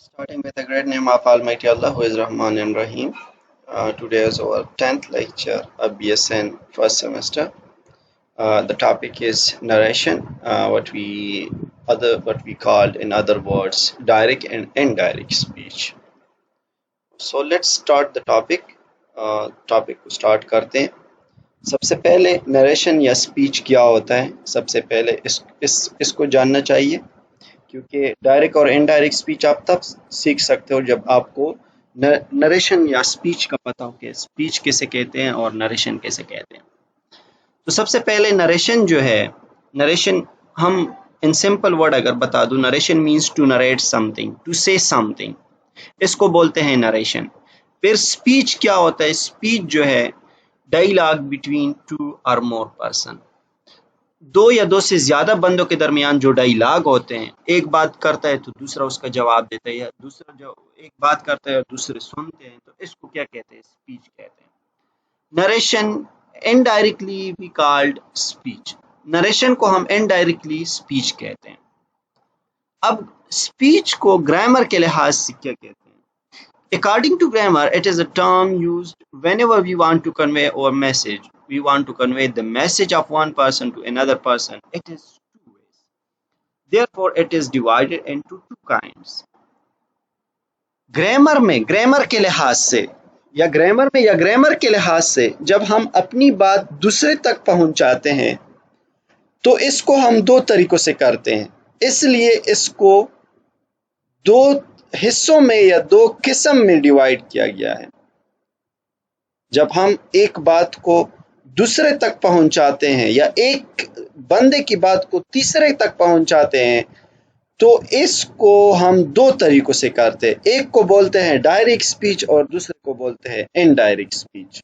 Starting with the great name of Almighty Allah, who is Rahman and Rahim. Today is our 10th lecture of BSN first semester. The topic is narration, what we called in other words direct and indirect speech. So let's start the topic. Topic को start करते हैं. सबसे पहले narration या speech क्या होता है, सबसे पहले इसको जानना चाहिए, क्योंकि डायरेक्ट और इनडायरेक्ट स्पीच आप तब सीख सकते हो जब आपको नरेशन या स्पीच का पता हो कि स्पीच किसे कहते हैं और नरेशन किसे कहते हैं. तो सबसे पहले नरेशन जो है, नरेशन हम इन सिंपल वर्ड अगर बता दूं, narration means to narrate something, to say something, इसको बोलते हैं नरेशन. फिर स्पीच क्या होता है, स्पीच जो है डायलॉग बिटवीन टू और मोर पर्सन, दो या दो से ज्यादा बंदों के दरमियान जो डायलॉग होते हैं, एक बात करता है तो दूसरा उसका जवाब देता है, या दूसरा जो एक बात करता है और दूसरे सुनते हैं, तो इसको क्या कहते हैं, स्पीच कहते हैं. नरेशन इनडायरेक्टली भी कॉल्ड स्पीच, नरेशन को हम इनडायरेक्टली स्पीच कहते हैं. अब स्पीच को ग्रामर के लिहाज से क्या कहते हैं? According to grammar, it is a term used whenever we want to convey our message. We want to convey the message of one person to another person. It is two ways. Therefore, it is divided into two kinds. Grammar में, grammar के लिहाज से या grammar के लिहाज से जब हम अपनी बात दूसरे तक पहुंचाते हैं तो इसको हम दो तरीकों से करते हैं, इसलिए इसको दो हिस्सों में या दो किस्म में डिवाइड किया गया है. जब हम एक बात को दूसरे तक पहुंचाते हैं या एक बंदे की बात को तीसरे तक पहुंचाते हैं तो इसको हम दो तरीकों से करते हैं. एक को बोलते हैं डायरेक्ट स्पीच और दूसरे को बोलते हैं इनडायरेक्ट स्पीच.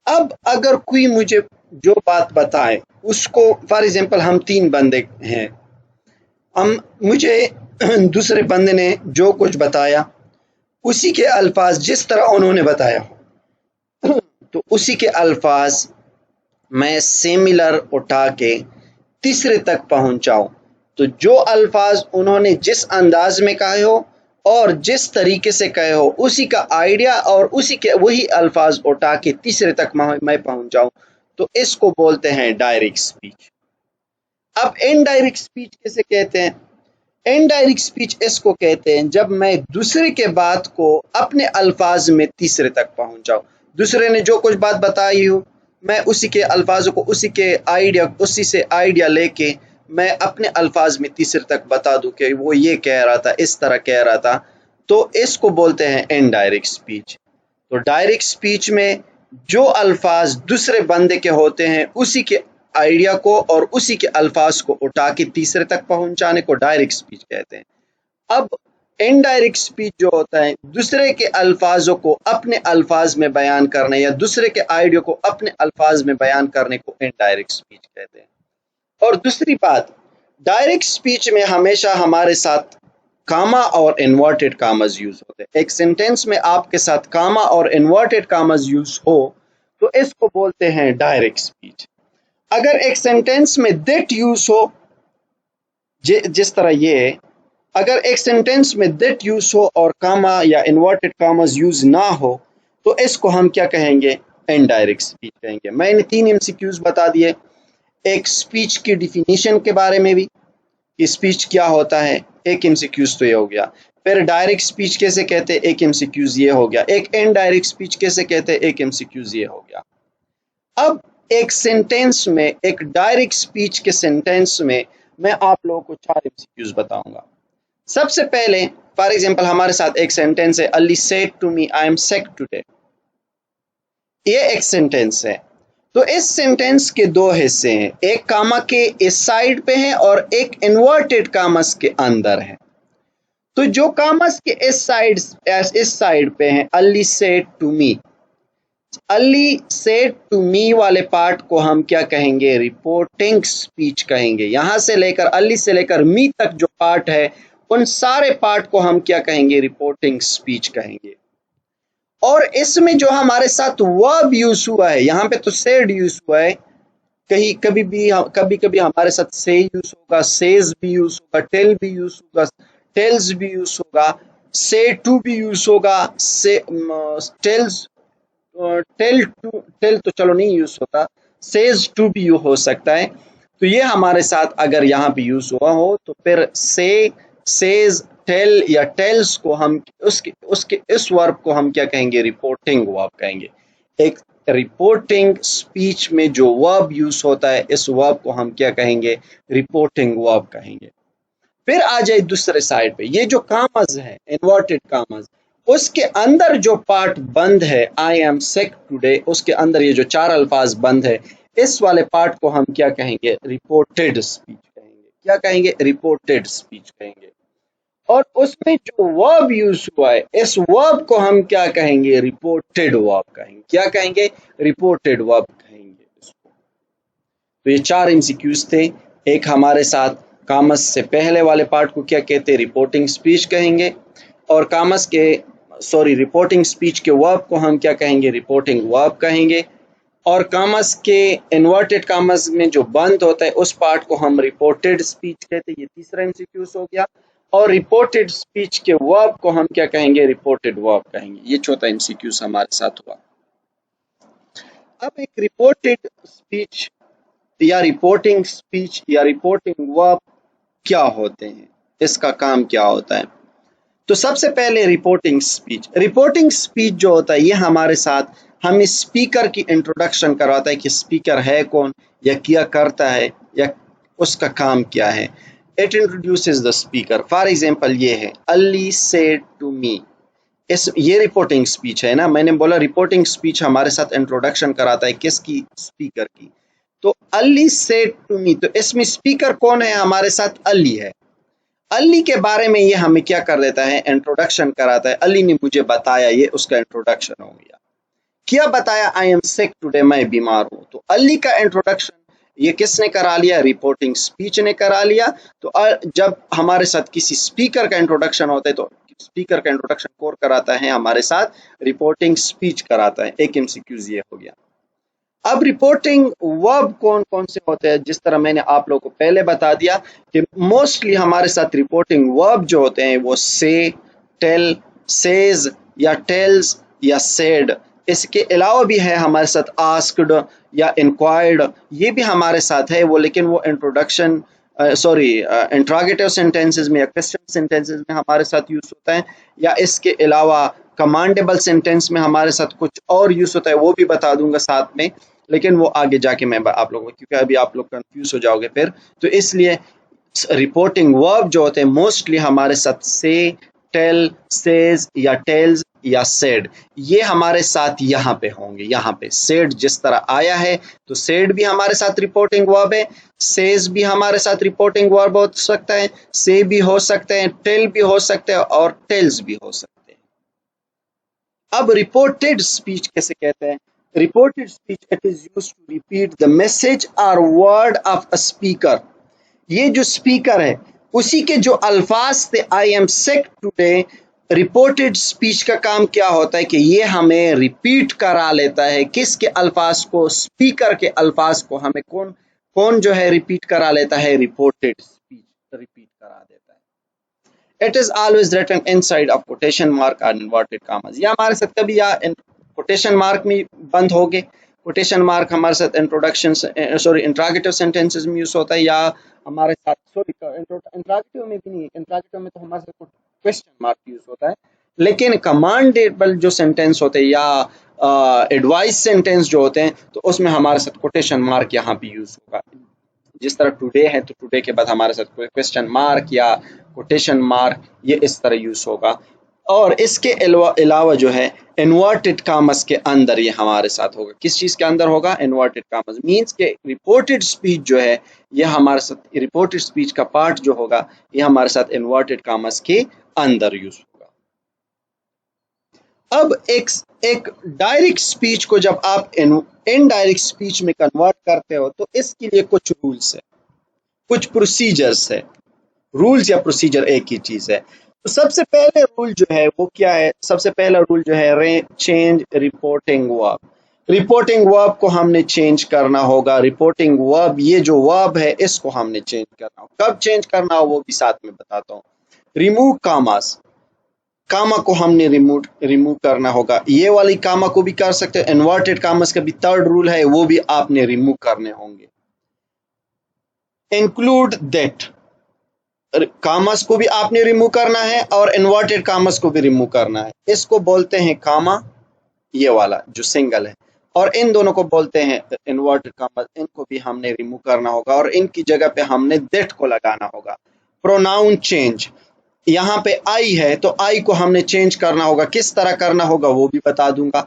अब अगर कोई मुझे जो बात बताए उसको, फॉर एग्जांपल हम तीन बंदे हैं, मुझे दूसरे बंदे ने जो कुछ बताया उसी के अल्फाज जिस तरह उन्होंने बताया तो उसी के अल्फाज मैं सिमिलर उठा के तीसरे तक पहुंचाऊं, तो जो अल्फाज उन्होंने जिस अंदाज में कहे हो और जिस तरीके से कहे हो उसी का आइडिया और उसी के वही अल्फाज उठा के तीसरे तक मैं पहुंचाऊं, तो इसको बोलते हैं डायरेक्ट स्पीच. अब इनडायरेक्ट स्पीच किसे कहते हैं? इनडायरेक्ट स्पीच इसको कहते हैं जब मैं दूसरे के बात को अपने अल्फाज में तीसरे तक पहुंचाऊं. दूसरे ने जो कुछ बात बताई हो, मैं उसी के अल्फाजों को उसी से आइडिया लेके मैं अपने अल्फाज में तीसरे तक बता दूं कि वो ये कह रहा था, इस तरह कह रहा था, तो इसको बोलते हैं इनडायरेक्ट स्पीच. तो डायरेक्ट स्पीच में जो अल्फाज दूसरे बंदे के होते हैं उसी के आइडिया को और उसी के अल्फाज को उठा के तीसरे तक पहुंचाने को डायरेक्ट स्पीच कहते हैं. अब इनडायरेक्ट स्पीच जो होता है दूसरे के अल्फाजों को अपने अल्फाज में बयान करने या दूसरे के आइडिया को अपने अल्फाज में बयान करने को इनडायरेक्ट स्पीच कहते हैं. और दूसरी बात, डायरेक्ट स्पीच में हमेशा हमारे साथ कामा और इन्वर्टेड कामाज यूज होते हैं. एक सेंटेंस में आपके साथ कामा और इन्वर्टेड कामाज यूज हो तो इसको बोलते हैं डायरेक्ट स्पीच. अगर एक सेंटेंस में दैट यूज हो, जिस तरह ये, अगर एक सेंटेंस में दैट यूज हो और कामा या इन्वर्टेड कामाज यूज ना हो तो इसको हम क्या कहेंगे? इनडायरेक्ट स्पीच कहेंगे. मैंने 3 एमसीक्यूज बता दिए, एक स्पीच की डिफिनीशन के बारे में भी कि स्पीच क्या होता है, एक एमसीक्यूज तो ये हो गया. फिर डायरेक्ट स्पीच कैसे कहते हैं, एक एमसीक्यूज ये हो गया. एक इनडायरेक्ट स्पीच कैसे कहते हैं, एक एमसीक्यूज ये हो गया. अब एक सेंटेंस में, एक डायरेक्ट स्पीच के सेंटेंस में मैं आप लोगों को 4 एमसीक्यूज बताऊंगा. सबसे पहले फॉर एग्जांपल हमारे साथ एक सेंटेंस है, Ali said to me I am sick today. ये एक सेंटेंस है. तो इस सेंटेंस के दो हिस्से हैं, एक कामा के इस साइड पे है और एक इन्वर्टेड कामस के अंदर है. तो जो कामस के इस साइड पे है, Ali said to me, Ali said to me वाले पार्ट को हम क्या कहेंगे? रिपोर्टिंग स्पीच कहेंगे. यहां से लेकर अली से लेकर मी तक जो पार्ट है उन सारे पार्ट को हम क्या कहेंगे? रिपोर्टिंग स्पीच कहेंगे. और इसमें जो हमारे साथ वर्ब यूज हुआ है, यहाँ पे तो सेड यूज हुआ है, कभी कभी हमारे साथ से यूज होगा, सेज भी यूज होगा, टेल भी यूज होगा, टेल्स भी यूज होगा, से टू भी यूज होगा, से टेल्स टेल तो चलो नहीं यूज होता, सेज टू भी यूज हो सकता है। तो ये हमारे साथ अगर यहाँ पे यूज हुआ हो तो फिर से, सेज, टेल या टेल्स को हम उसके उसके इस वर्ब को हम क्या कहेंगे, रिपोर्टिंग वर्ब कहेंगे। एक रिपोर्टिंग स्पीच में जो वर्ब यूज होता है इस वर्ब को हम क्या कहेंगे, रिपोर्टिंग वर्ब कहेंगे। फिर आ जाए दूसरे साइड पे, ये जो कामज है इन्वर्टेड कामज, उसके अंदर जो पार्ट बंद है आई एम सिक टुडे, उसके अंदर ये जो चार अल्फाज बंद है, इस वाले पार्ट को हम क्या कहेंगे, रिपोर्टेड स्पीच कहेंगे। क्या कहेंगे, रिपोर्टेड स्पीच कहेंगे। और उसमें जो वर्ब यूज हुआ है इस वर्ब को हम क्या कहेंगे, रिपोर्टेड वर्ब कहेंगे। क्या कहेंगे, रिपोर्टेड वर्ब कहेंगे इसको। तो ये चार एमसीक्यूज थे। एक हमारे साथ कामस से पहले वाले पार्ट को क्या कहते हैं, रिपोर्टिंग स्पीच कहेंगे। और कामस के रिपोर्टिंग स्पीच के वर्ब को हम क्या कहेंगे, रिपोर्टिंग वर्ब कहेंगे। और कामस के इन्वर्टेड कामस में जो बंद होता है उस पार्ट को हम रिपोर्टेड स्पीच कहते हैं। ये तीसरा एमसीक्यूज हो गया। और रिपोर्टेड स्पीच के वर्ब को हम क्या कहेंगे, रिपोर्टेड वर्ब कहेंगे। ये चौथा एमसीक्यूज हमारे साथ हुआ। अब एक रिपोर्टेड स्पीच या रिपोर्टिंग स्पीच या रिपोर्टिंग वर्ब क्या होते हैं, इसका काम क्या होता है। तो सबसे पहले रिपोर्टिंग स्पीच जो होता है ये हमारे साथ हमें स्पीकर की इंट्रोडक्शन करवाता है कि स्पीकर है कौन या क्या करता है या उसका काम क्या है। It introduces the speaker. For example ये है, अली सेड टू मी, ये रिपोर्टिंग स्पीच है ना। मैंने बोला रिपोर्टिंग स्पीच हमारे साथ इंट्रोडक्शन कराता है किसकी, स्पीकर की। तो अली सेड टू मी, तो इसमें स्पीकर कौन है, हमारे साथ अली है। अली के बारे में ये हमें क्या कर देता है, इंट्रोडक्शन कराता है। अली ने मुझे बताया, ये उसका इंट्रोडक्शन हो गया। क्या बताया, आई एम सिक टुडे, मैं बीमार हूं। तो अली का इंट्रोडक्शन ये किसने करा लिया, रिपोर्टिंग स्पीच ने करा लिया। तो जब हमारे साथ किसी स्पीकर का इंट्रोडक्शन होता है तो स्पीकर का इंट्रोडक्शन कौन कराता है, हमारे साथ रिपोर्टिंग स्पीच कराता है। एक एमसीक्यूज ये हो गया। अब रिपोर्टिंग वर्ब कौन कौन से होते हैं, जिस तरह मैंने आप लोगों को पहले बता दिया कि मोस्टली हमारे साथ रिपोर्टिंग वर्ब जो होते हैं वो से, टेल, सेज या टेल्स या सेड। इसके अलावा भी है हमारे साथ आस्क्ड या इंक्वायर्ड, ये भी हमारे साथ है वो, लेकिन वो इंट्रोडक्शन इंट्रोगेटिव सेंटेंसेस में या क्वेश्चन सेंटेंसेस में हमारे साथ यूज होता है। या इसके अलावा कमांडेबल सेंटेंस में हमारे साथ कुछ और यूज होता है, वो भी बता दूंगा साथ में, लेकिन वो आगे जाके मैं आप लोगों को, क्योंकि अभी आप लोग कंफ्यूज हो जाओगे फिर। तो इसलिए रिपोर्टिंग वर्ब जो होते हैं मोस्टली हमारे साथ से, टेल, सेज या टेल्स या सेड, ये हमारे साथ यहाँ पे होंगे। यहाँ पे सेड जिस तरह आया है तो सेड भी हमारे साथ रिपोर्टिंग वर्ब है, सेज भी हमारे साथ रिपोर्टिंग वर्ब हो सकता है, से भी हो सकते हैं, टेल भी हो सकते हैं और टेल्स भी हो सकते हैं। अब रिपोर्टेड स्पीच कैसे कहते हैं, reported speech it is used to repeat the message और वर्ड ऑफ अ स्पीकर। ये जो स्पीकर है उसी के जो अल्फाज थे, I am sick today, reported speech का काम क्या होता है कि ये हमें रिपीट करा लेता है। किसके अल्फाज को, स्पीकर के अल्फाज को हमें कौन कौन जो है रिपीट करा लेता है, रिपोर्टेड स्पीच रिपीट करा देता है। It is always written inside of quotation mark और इन्वर्टेड कॉमास। या हमारे साथ कभी या कोटेशन मार्क में बंद हो गए, कोटेशन मार्क हमारे साथ इंट्रोगेटिव सेंटेंसेस में यूज होता है, या हमारे साथ इंट्रोगेटिव में भी नहीं, इंट्रोगेटिव में तो हमारे साथ क्वेश्चन मार्क यूज होता है, लेकिन कमांडेबल जो सेंटेंस होते हैं या एडवाइस सेंटेंस जो होते हैं तो उसमें हमारे साथ कोटेशन मार्क यहाँ पे यूज होगा। जिस तरह टुडे है तो टुडे के बाद हमारे साथ क्वेश्चन मार्क या कोटेशन मार्क ये इस तरह यूज होगा। और इसके अलावा जो है इन्वर्टेड कॉमर्स के अंदर ये हमारे साथ होगा। किस चीज के अंदर होगा, इन्वर्टेड कॉमर्स। मींस के रिपोर्टेड स्पीच जो है ये हमारे साथ, रिपोर्टेड स्पीच का पार्ट जो होगा ये हमारे साथ इन्वर्टेड कॉमर्स के अंदर यूज होगा। अब एक डायरेक्ट स्पीच को जब आप इनडायरेक्ट स्पीच में कन्वर्ट करते हो तो इसके लिए कुछ रूल्स है, कुछ प्रोसीजर्स है। रूल्स या प्रोसीजर एक ही चीज है। तो सबसे पहले रूल जो है वो क्या है, सबसे पहला रूल जो है change reporting verb. Reporting verb को हमने चेंज करना होगा। रिपोर्टिंग वर्ब, ये जो वर्ब है इसको हमने चेंज करना होगा। कब चेंज करना हो वो भी साथ में बताता हूँ। रिमूव कामास, कामा को हमने रिमूव करना होगा। ये वाली कामा को भी कर सकते हो। इन्वर्टेड कामास का भी थर्ड रूल है, वो भी आपने रिमूव करने होंगे। इंक्लूड दैट, कामास को भी आपने रिमूव करना है और इन्वर्टेड कामास को भी रिमूव करना है। इसको बोलते हैं कामा, ये वाला जो सिंगल है, और इन दोनों को बोलते हैं इन्वर्टेड कामास। इनको भी हमने रिमूव करना होगा और इनकी जगह पे हमने दैट को लगाना होगा। प्रोनाउन चेंज, यहाँ पे आई है तो आई को हमने चेंज करना होगा। किस तरह करना होगा वो भी बता दूंगा।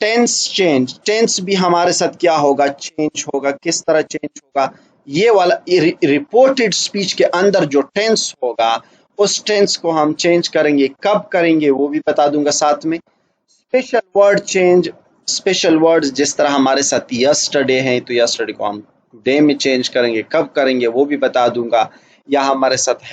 टेंस चेंज, टेंस भी हमारे साथ क्या होगा, चेंज होगा। किस तरह चेंज होगा, ये वाला रिपोर्टेड स्पीच के अंदर जो टेंस होगा उस टेंस को हम चेंज करेंगे। कब करेंगे वो भी बता दूंगा साथ में। Special word change, special words जिस तरह हमारे साथ यस्टरडे है तो यस्टरडे को हम टुडे में चेंज करेंगे। कब करेंगे वो भी बता दूंगा। या हमारे साथ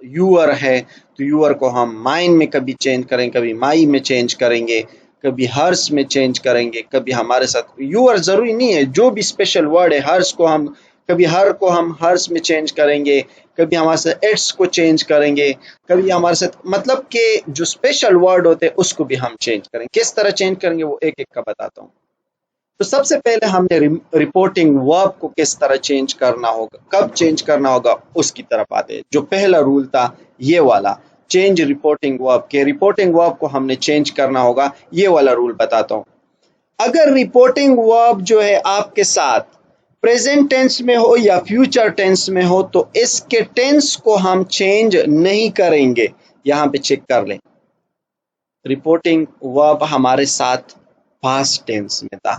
यूअर है तो यूअर को हम माइन में कभी चेंज करेंगे, कभी माई में चेंज करेंगे, कभी हर्ष में चेंज करेंगे। कभी हमारे साथ यूअर जरूरी नहीं है, जो भी स्पेशल वर्ड है, हर्ष को हम कभी हर को हम हर्ष में चेंज करेंगे, कभी हमारे साथ इट्स को चेंज करेंगे, कभी हमारे साथ मतलब के जो स्पेशल वर्ड होते हैं उसको भी हम चेंज करेंगे। किस तरह चेंज करेंगे वो एक एक का बताता हूँ। तो सबसे पहले हमने रिपोर्टिंग वर्ब को किस तरह चेंज करना होगा, कब चेंज करना होगा उसकी तरफ आते हैं। जो पहला रूल था ये वाला, चेंज रिपोर्टिंग वर्ब के, रिपोर्टिंग वर्ब को हमने चेंज करना होगा। ये वाला रूल बताता हूं। अगर रिपोर्टिंग वर्ब जो है आपके साथ प्रेजेंट टेंस में हो या फ्यूचर टेंस में हो तो इसके टेंस को हम चेंज नहीं करेंगे। यहां पे चेक कर लें, रिपोर्टिंग वर्ब हमारे साथ पास्ट टेंस में था,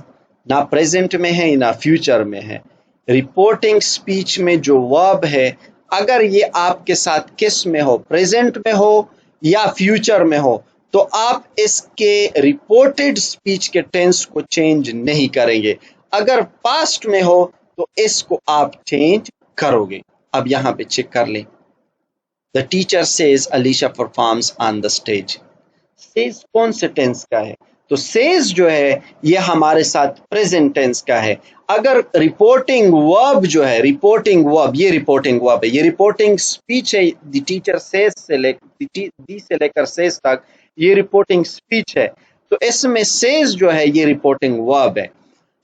ना प्रेजेंट में है ना फ्यूचर में है। रिपोर्टिंग स्पीच में जो वर्ब है अगर ये आपके साथ किस में हो, प्रेजेंट में हो या फ्यूचर में हो, तो आप इसके रिपोर्टेड स्पीच के टेंस को चेंज नहीं करेंगे। अगर पास्ट में हो तो इसको आप चेंज करोगे। अब यहां पे चेक कर लें। The teacher says Alisha performs on the stage. Says कौन से टेंस का है, तो सेज जो है ये हमारे साथ प्रेजेंट टेंस का है। अगर रिपोर्टिंग वर्ब जो है, रिपोर्टिंग वर्ब, ये रिपोर्टिंग वर्ब है, ये रिपोर्टिंग स्पीच है। द टीचर सेज से लेकर सेज तक ये रिपोर्टिंग स्पीच है, तो इसमें सेज जो है ये रिपोर्टिंग वर्ब है।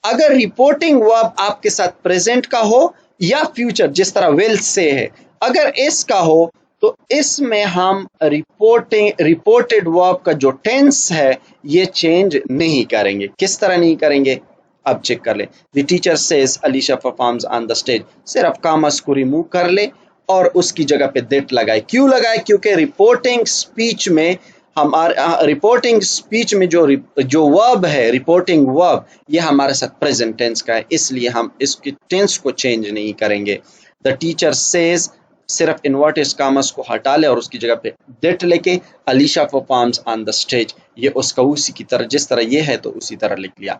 अगर रिपोर्टिंग वर्ब आपके साथ प्रेजेंट का हो या फ्यूचर, जिस तरह विल से है, अगर इसका हो तो इसमें हम रिपोर्टेड वर्ब का जो टेंस है ये चेंज नहीं करेंगे। किस तरह नहीं करेंगे अब चेक कर ले। The teacher says Alisha performs on the stage, सिर्फ कामस को रिमूव कर ले और उसकी जगह पे दैट लगाए। क्यों लगाए, क्योंकि रिपोर्टिंग स्पीच में हमारे रिपोर्टिंग स्पीच में जो वर्ब है, रिपोर्टिंग वर्ब, ये हमारे साथ प्रेजेंट टेंस का है, इसलिए हम इसके टेंस को चेंज नहीं करेंगे। द टीचर सेज, सिर्फ इन्वर्टेड कामस को हटा ले और उसकी जगह पे दैट लेके Alisha performs on the stage, ये उसका उसी की तरह, जिस तरह ये है तो उसी तरह लिख लिया।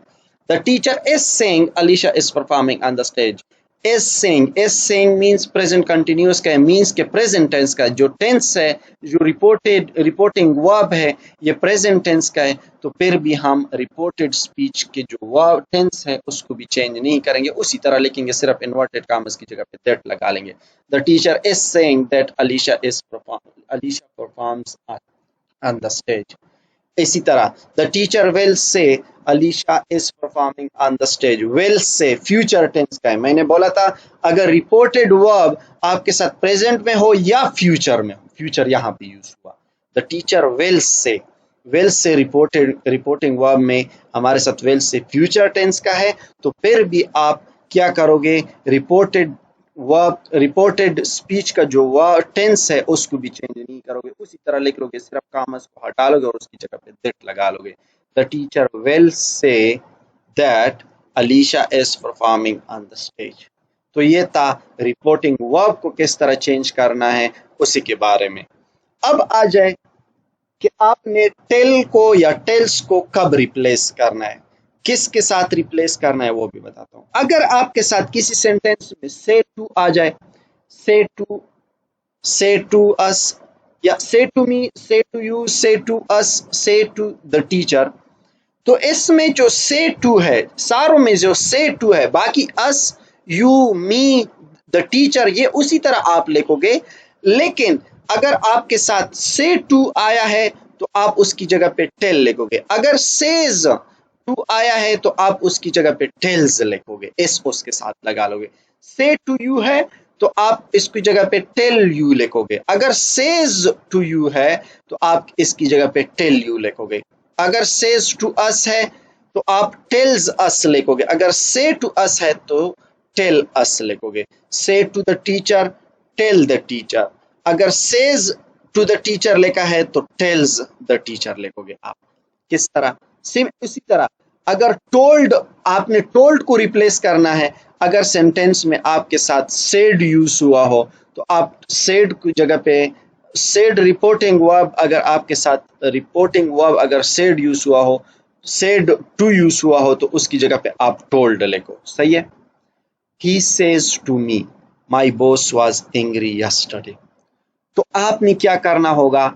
The teacher is saying Alisha is performing on the stage. Is saying means present continuous का है, मींस के प्रेजेंट टेंस का। जो टेंस है, जो रिपोर्टिंग वर्ब है, ये प्रेजेंट टेंस का है, तो फिर भी हम रिपोर्टेड स्पीच के जो वर्ब टेंस है उसको भी चेंज नहीं करेंगे, उसी तरह लिखेंगे, सिर्फ इन्वर्टेड कामस की जगह पे दैट लगा लेंगे। The teacher is saying that Alisha performs on the stage. इसी तरह the teacher will say Alisha is performing on the stage. Will say future tense का है। मैंने बोला था अगर रिपोर्टेड वर्ब आपके साथ प्रेजेंट में हो या फ्यूचर में हो, फ्यूचर यहाँ पे यूज हुआ। द टीचर विल से रिपोर्टिंग वर्ब में हमारे साथ विल से फ्यूचर टेंस का है, तो फिर भी आप क्या करोगे, रिपोर्टेड स्पीच का जो वर्ब टेंस है उसको भी चेंज नहीं करोगे, उसी तरह लिख लोगे, सिर्फ कामस को हटा लोगे और उसकी जगह पे दैट लगा लोगे। The teacher will say that Alisha is performing on the stage. तो ये था रिपोर्टिंग वर्ब को किस तरह चेंज करना है उसी के बारे में। अब आ जाए कि आपने टेल को या टेल्स को कब रिप्लेस करना है, किसके साथ रिप्लेस करना है वो भी बताता हूं। अगर आपके साथ किसी सेंटेंस में से टू आ जाए, से टू अस या से टू मी, से टू यू, से टू अस, से टू द टीचर, तो इसमें जो से टू है, सारों में जो से टू है, बाकी अस, यू, मी, द टीचर, ये उसी तरह आप लिखोगे। लेकिन अगर आपके साथ से टू आया है तो आप उसकी जगह पे टेल लिखोगे। अगर सेज टू आया है तो आप उसकी जगह पे टेल्स लिखोगे, एस उसके साथ लगा लोगे। से टू यू है तो आप इसकी जगह पे टेल यू लिखोगे। अगर सेज टू यू है तो आप इसकी जगह पे टेल यू लिखोगे। अगर सेज टू अस है तो आप टेल्स अस लिखोगे। अगर से टू अस है तो टेल अस लिखोगे। Say to the teacher tell the teacher. अगर सेज टू द टीचर लिखा है तो टेल्स द टीचर लिखोगे आप। किस तरह? सेम उसी तरह अगर टोल्ड, आपने टोल्ड को रिप्लेस करना है, अगर सेंटेंस में आपके साथ सेड यूज हुआ हो तो आप सेड की जगह पे सेड रिपोर्टिंग वर्ब, अगर आपके साथ रिपोर्टिंग वर्ब अगर सेड यूज हुआ हो, सेड टू यूज हुआ हो तो उसकी जगह पे आप टोल्ड लिखो। सही है। He says to me my boss was angry yesterday. तो आपने क्या करना होगा,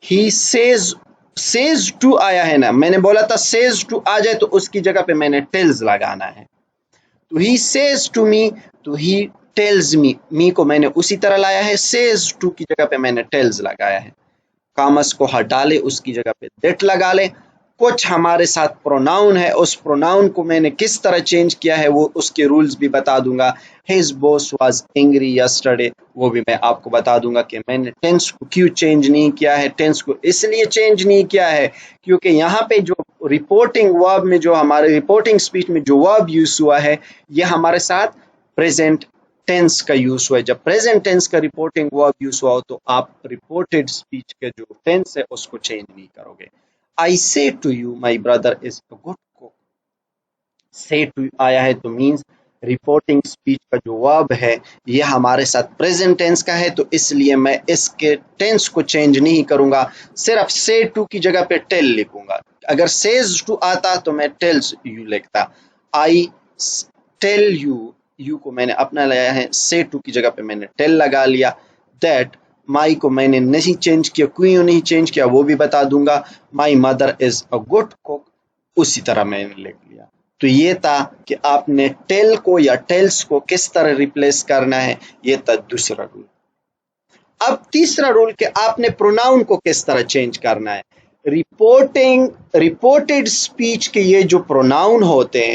ही सेज टू आया है ना, मैंने बोला था सेज टू आ जाए तो उसकी जगह पे मैंने टेल्स लगाना है। तो ही सेज टू मी, तो ही टेल्स मी, मी को मैंने उसी तरह लाया है, सेज टू की जगह पे मैंने टेल्स लगाया है। कॉमर्स को हटा ले, उसकी जगह पे दैट लगा ले। कुछ हमारे साथ प्रोनाउन है, उस प्रोनाउन को मैंने किस तरह चेंज किया है वो उसके रूल्स भी बता दूंगा। His boss was angry yesterday, वो भी मैं आपको बता दूंगा कि मैंने टेंस को क्यों चेंज नहीं किया है। टेंस को इसलिए चेंज नहीं किया है क्योंकि यहाँ पे जो रिपोर्टिंग वर्ब में, जो हमारे रिपोर्टिंग स्पीच में जो वर्ब यूज हुआ है, ये हमारे साथ प्रेजेंट टेंस का यूज हुआ है। जब प्रेजेंट टेंस का रिपोर्टिंग वर्ब यूज हुआ हो तो आप रिपोर्टेड स्पीच के जो टेंस है उसको चेंज नहीं करोगे। I say to you, my brother is a good cook. Say to आया है तो मीन्स रिपोर्टिंग स्पीच का जो वर्ब है ये हमारे साथ प्रेजेंट टेंस का है, तो इसलिए मैं इसके टेंस को चेंज नहीं करूंगा, सिर्फ से टू की जगह पे टेल लिखूंगा। अगर सेज टू आता तो मैं टेल्स यू लिखता। आई टेल यू, यू को मैंने अपना लाया है, से टू की जगह पे मैंने टेल लगा लिया। दैट माई को मैंने नहीं चेंज किया, क्यों नहीं चेंज किया वो भी बता दूंगा। My mother is a good cook, उसी तरह मैंने लिख लिया। तो ये था कि आपने टेल को या टेल्स को किस तरह रिप्लेस करना है, ये था दूसरा रूल। अब तीसरा रूल कि आपने प्रोनाउन को किस तरह चेंज करना है। रिपोर्टेड स्पीच के ये जो प्रोनाउन होते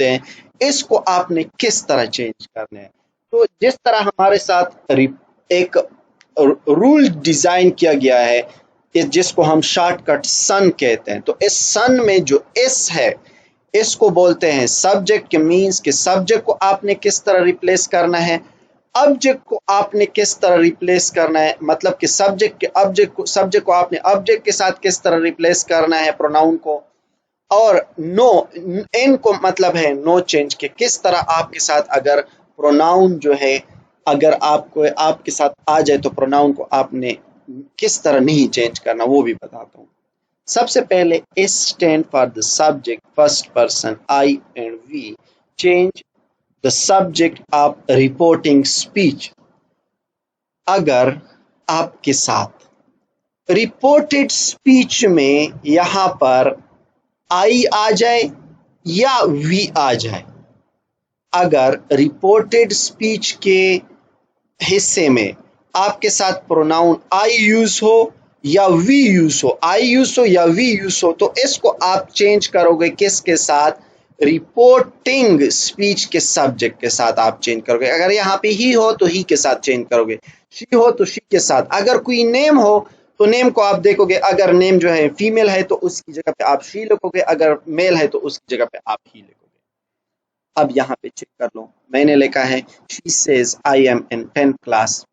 हैं, इसको आपने किस तरह चेंज करना है। तो जिस तरह हमारे साथ एक रूल डिजाइन किया गया है जिसको हम शॉर्टकट सन कहते हैं, तो इस सन में जो एस है इसको बोलते हैं सब्जेक्ट के मीन्स के सब्जेक्ट को आपने किस तरह रिप्लेस करना है, ऑब्जेक्ट को आपने किस तरह रिप्लेस करना है, मतलब कि सब्जेक्ट को आपने ऑब्जेक्ट के साथ किस तरह रिप्लेस करना है प्रोनाउन को, और नो एन को मतलब है नो चेंज के किस तरह आपके साथ अगर प्रोनाउन जो है अगर आपके साथ आ जाए तो प्रोनाउन को आपने किस तरह नहीं चेंज करना, वो भी बताता हूँ। सबसे पहले S stand for the subject first person I and we, change the subject of reporting speech. अगर आपके साथ रिपोर्टेड स्पीच में यहाँ पर आई आ जाए या वी आ जाए, अगर रिपोर्टेड स्पीच के हिस्से में आपके साथ प्रोनाउन आई यूज हो या वी यूज हो, तो इसको आप चेंज करोगे किसके साथ, रिपोर्टिंग स्पीच के सब्जेक्ट के साथ आप चेंज करोगे। अगर यहाँ पे ही हो तो ही के साथ चेंज करोगे, शी हो तो शी के साथ। अगर कोई नेम हो तो नेम को आप देखोगे, अगर नेम जो है फीमेल है तो उसकी जगह पे आप शी लिखोगे, अगर मेल है तो उसकी जगह पे आप ही लिखोगे। अब यहाँ पे चेक कर लो, मैंने लिखा है she says I am in 10th class.